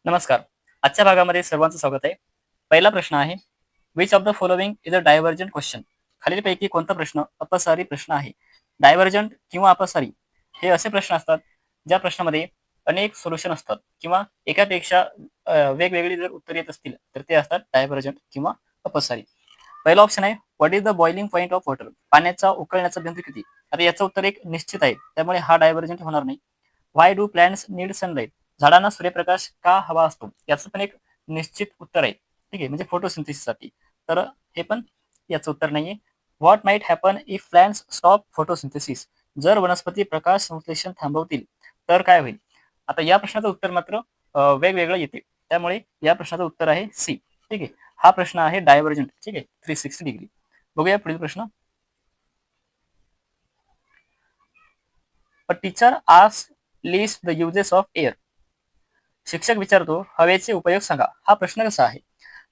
नमस्कार. आजच्या भागामध्ये सर्वांचं स्वागत आहे. पहिला प्रश्न आहे, which of the following is a divergent question? खालीलपैकी कोणता प्रश्न अपसारी प्रश्न आहे? डायव्हर्जंट किंवा अपसारी हे असे प्रश्न असतात, ज्या प्रश्नामध्ये अनेक सोल्युशन असतात किंवा एकापेक्षा वेगवेगळी जर उत्तर येत असतील, तर ते असतात डायव्हर्जंट किंवा अपसारी. पहिला ऑप्शन आहे, what is the boiling point of water? पाण्याचा उकळण्याचा बिंदू किती? आता याचं उत्तर एक निश्चित आहे, त्यामुळे हा डायव्हर्जंट होणार नाही. व्हाय डू प्लांट्स नीड सनलाइट? झाडांना सूर्यप्रकाश का हवा असतो? याचं पण एक निश्चित उत्तर आहे. ठीक आहे, म्हणजे फोटोसिंथेसिससाठी. तर हे पण याचं उत्तर नाहीये. What might happen if plants stop photosynthesis? जर वनस्पती प्रकाश संश्लेषण थांबवतील तर काय होईल? आता या प्रश्नाचं उत्तर मात्र वेगवेगळं येते. त्यामुळे या प्रश्नाचं उत्तर आहे सी. ठीक आहे. हा प्रश्न आहे डायव्हर्जंट. ठीक आहे, 360 डिग्री. बघूया पुढील प्रश्न. A teacher asked list the uses of air. शिक्षक विचारतो, हवेचे उपयोग सांगा. हा प्रश्न कसा आहे?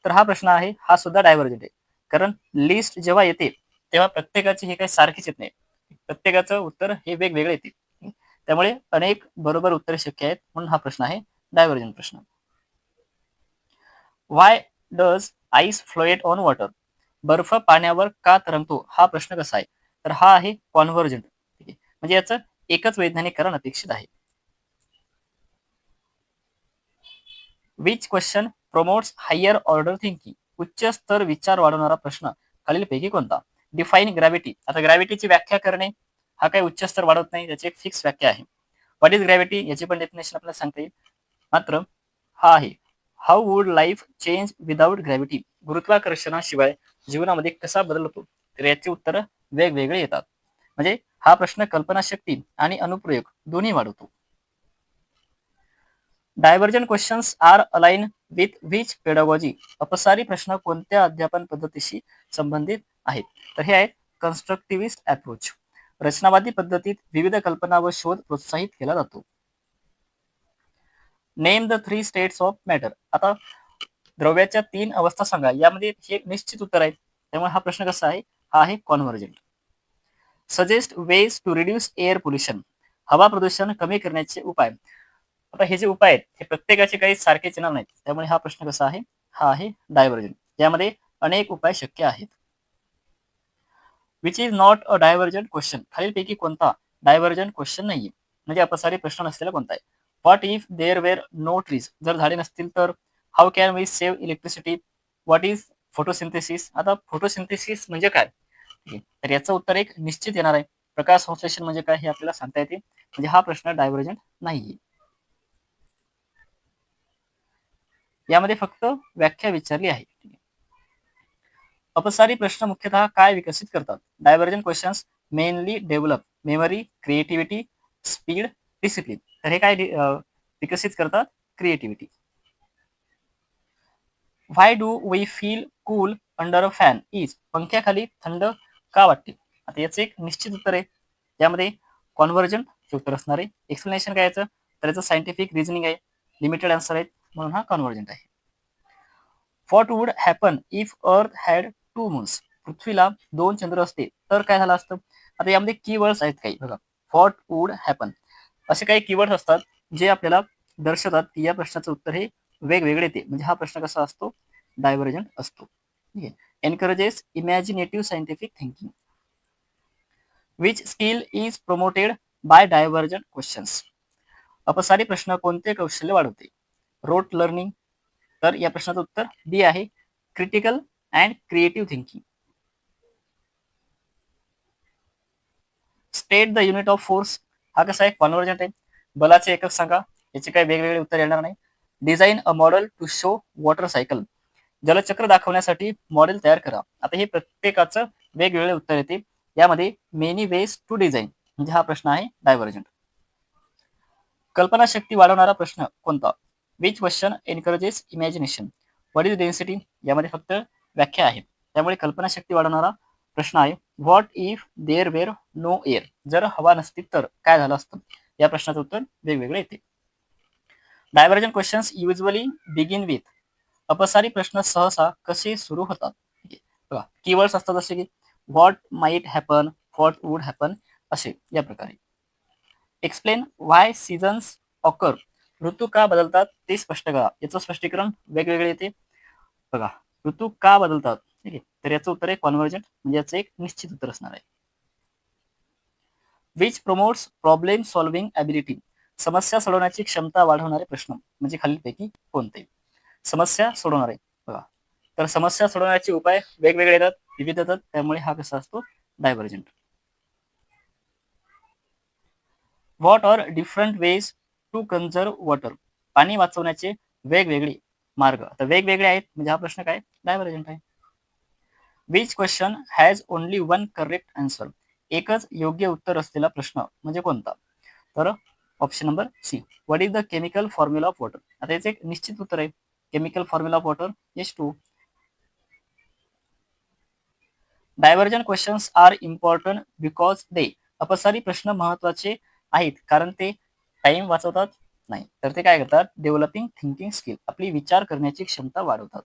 तर हा प्रश्न आहे, हा सुद्धा डायव्हर्जंट आहे. कारण लिस्ट जेव्हा येते, तेव्हा प्रत्येकाची हे काही सारखीच येत नाही. प्रत्येकाचं उत्तर हे वेगवेगळे येते. त्यामुळे अनेक बरोबर उत्तरे शक्य आहेत, म्हणून हा प्रश्न आहे डायव्हर्जंट प्रश्न. व्हाय डज आईस फ्लोएट ऑन वॉटर? बर्फ पाण्यावर का तरंगतो? हा प्रश्न कसा आहे? तर हा आहे कॉन्व्हर्जंट. म्हणजे याचं एकच वैज्ञानिक कारण अपेक्षित आहे. Which question promotes higher order thinking? उच्च स्तर विचार वाढवणारा प्रश्न खालीलपैकी कोणता? Define gravity. आता ग्रॅव्हिटीची व्याख्या करणे हा काही उच्च स्तर वाढवत नाही, याची एक फिक्स व्याख्या आहे. व्हॉट इज ग्रॅव्हिटी याची पण डेफिनेशन आपल्याला सांगता येईल. मात्र हा आहे, how would life change without gravity? गुरुत्वाकर्षणाशिवाय जीवनामध्ये कसा बदल होतो? तर याची उत्तरं वेगवेगळे येतात. म्हणजे हा प्रश्न कल्पनाशक्ती आणि अनुप्रयोग दोन्ही वाढवतो. Divergent questions are align with which pedagogy? अपसारी प्रश्न कोणत्या अध्यापन पद्धतीशी संबंधित आहेत? तर हे आहेत कन्स्ट्रक्टिव्हिस्ट अप्रोच. रचनावादी पद्धतीत विविध कल्पना व शोध प्रोत्साहित केला जातो. Name the 3 states of matter. आता द्रव्याच्या 3 अवस्था सांगा. यामध्ये हे निश्चित उत्तर आहे. त्यामुळे हा प्रश्न कसा आहे? हा आहे convergent. Suggest ways to reduce air pollution. हवा प्रदूषण कमी करण्याचे उपाय. आता हे जे उपाय आहेत, हे प्रत्येकाचे काही सारखेच येणार नाहीत. त्यामुळे हा प्रश्न कसा आहे? हा आहे डायव्हर्जंट. यामध्ये अनेक उपाय शक्य आहेत. Which is not a divergent question? खालीलपैकी कोणता डायव्हर्जंट क्वेश्चन नाहीये? म्हणजे अपसारी प्रश्न नसलेला कोणता आहे? What if there were no trees? जर झाडे नसतील तर how can we save electricity? What is photosynthesis? आता फोटोसिंथेसिस म्हणजे काय? तर याचं उत्तर एक निश्चित येणार आहे. प्रकाश संश्लेषण म्हणजे काय हे आपल्याला सांगता येते. म्हणजे हा प्रश्न डायव्हर्जंट नाहीये. यामध्ये फक्त व्याख्या विचारली आहे. अपसारी प्रश्न मुख्यतः काय विकसित करतात? Divergent questions mainly develop memory, creativity, speed, discipline. तर हे काय विकसित करतात? Creativity. Why do we feel cool under a fan is? पंख्याखाली थंड का वाटते? आता याचं एक निश्चित उत्तर आहे. यामध्ये कॉन्व्हर्जंट हे उत्तर असणार आहे. एक्सप्लेनेशन काय याचं? तर याचं सायंटिफिक रिझनिंग आहे. लिमिटेड आन्सर आहे, म्हणून हा कॉन्व्हर्जंट आहे. What would happen if earth had 2 moons? पृथ्वीला 2 चंद्र असते तर काय झालं असतं? आता यामध्ये कीवर्ड्स आहेत काही बघा. व्हॉट वुड हॅपन असे काही कीवर्ड्स असतात, जे आपल्याला दर्शवतात की या प्रश्नाचं उत्तर हे वेगवेगळे येते. म्हणजे हा प्रश्न कसा असतो? डायव्हर्जंट असतो. ठीक आहे. Encourages imaginative scientific thinking. Which skill is promoted by divergent questions? अपसारी प्रश्न कोणते कौशल्य वाढवते? Rote learning. तर या प्रश्नाचं उत्तर बी आहे, critical and creative thinking. State the unit of force. हा कसा आहे? कॉन्व्हर्जंट आहे. बलाचे एकक सांगा. याचे काही वेगवेगळे उत्तर येणार नाही. Design a model to show water cycle. जलचक्र दाखवण्यासाठी मॉडेल तयार करा. आता हे प्रत्येकाचं वेगवेगळे उत्तर येते. यामध्ये मेनी वेज टू डिझाईन म्हणजे हा प्रश्न आहे डायव्हर्जंट. कल्पनाशक्ती वाढवणारा प्रश्न कोणता? Which question encourages imagination? What is density? यामध्ये फक्त व्याख्या आहे. त्यामुळे कल्पनाशक्ती वाढवणारा प्रश्न आहे what if there were no air? जर हवा नसती तर काय झालं असतं? या प्रश्नाचं उत्तर वेगवेगळे येते. Divergent questions usually begin with. अपसारी प्रश्न सहसा कसे सुरू होतात? बघा, कीवर्ड्स असतात जसे की what might happen, what would happen, असे या प्रकारे. एक्सप्लेन व्हाय सीझन्स ऑकर. ऋतू का बदलतात ते स्पष्ट करा. याचं स्पष्टीकरण वेगवेगळे येते बघा. ऋतू का बदलतात, ठीक आहे, तर याचं उत्तर आहे कॉन्व्हर्जंट, म्हणजे याचं एक निश्चित उत्तर असणार आहे. Which promotes problem solving ability, समस्या सोडवण्याची क्षमता वाढवणारे प्रश्न म्हणजे खालीलपैकी कोणते? समस्या सोडवणारे बघा, तर समस्या सोडवण्याचे उपाय वेगवेगळे येतात, विविध येतात, त्यामुळे हा कसा असतो divergent. What are different ways to conserve water, पाणी वाचवण्याचे वेगवेगळे मार्ग, आता वेगवेगळे आहेत म्हणजे हा प्रश्न काय डायव्हर्जंट आहे. Which question has only one correct answer, एकच योग्य उत्तर असलेला प्रश्न म्हणजे कोणता? तर option number C, what is the chemical formula of water, आता याचं एक निश्चित उत्तर आहे chemical formula of water H2. Divergent questions are important because they, अपसारी प्रश्न महत्वाचे आहेत कारण ते टाइम वाचवतात नाही, तर ते काय करतात डेव्हलपिंग थिंकिंग स्किल, आपली विचार करण्याची क्षमता वाढवतात.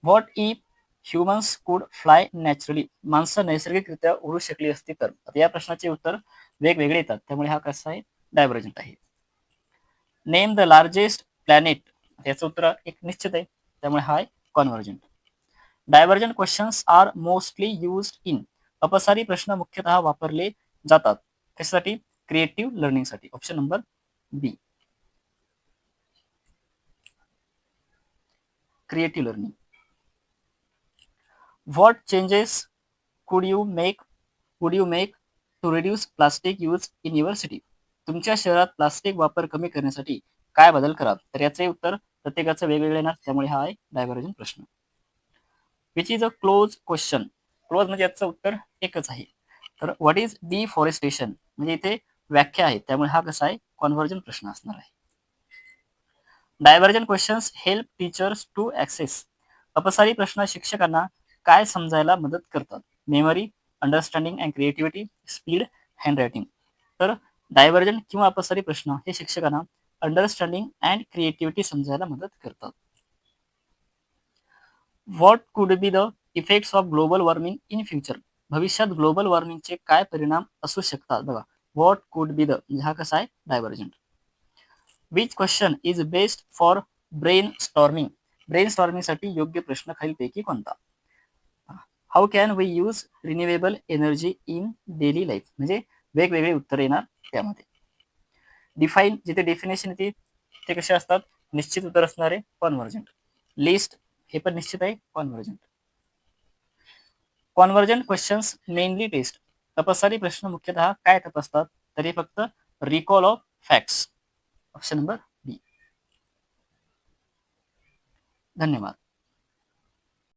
व्हॉट इफ ह्युमन्स कुड फ्लाय नॅचरली, माणसं नैसर्गिकरित्या उडू शकली असती तर, आता या प्रश्नाचे उत्तर वेगवेगळे येतात, त्यामुळे हा कसा आहे डायव्हर्जंट आहे. नेम द लार्जेस्ट प्लॅनेट, याचं उत्तर एक निश्चित आहे, त्यामुळे हा आहे convergent. Divergent questions are mostly used in, अपसारी प्रश्न मुख्यतः वापरले जातात कशासाठी क्रिएटिव्ह लर्निंगसाठी, option number B creative learning. What changes could you make would you make to reduce plastic use in your city, तुमच्या शहरात प्लास्टिक वापर कमी करण्यासाठी काय बदल कराल, तर याचे उत्तर प्रत्येकाचं वेगवेगळे येणार, त्यामुळे हा आहे डायव्हर्जंट प्रश्न. Which is a close question, close म्हणजे याचं उत्तर एकच आहे, तर व्हॉट इज डिफॉरेस्टेशन, म्हणजे इथे व्याख्या आहे, त्यामुळे हा कसा आहे कॉन्व्हर्जंट प्रश्न असणार आहे. Divergent questions help teachers to access, अपसारी प्रश्न शिक्षकांना काय समजायला मदत करतात, memory, understanding and creativity, speed, handwriting, तर डायव्हर्जंट किंवा अपसारी प्रश्न हे शिक्षकांना अंडरस्टँडिंग अँड क्रिएटिव्हिटी समजायला मदत करतात. What could be the effects of global warming in future, भविष्यात ग्लोबल वॉर्मिंगचे काय परिणाम असू शकतात बघा. व्हॉट कुड बी द म्हणजे हा कसा आहे divergent. Which question is best for brain storming, brain स्टॉर्मिंगसाठी योग्य प्रश्न खालीलपैकी कोणता? How can we use renewable energy in daily life, म्हणजे वेगवेगळे उत्तर येणार त्यामध्ये. डिफाईन, जिथे डेफिनेशन येते ते कसे असतात निश्चित उत्तर असणारे कॉन्व्हर्जंट. लिस्ट हे पण निश्चित आहे convergent. Convergent questions mainly test, तपासणारी प्रश्न मुख्यतः काय तपासतात, तरी फक्त recall of facts, option number B. धन्यवाद.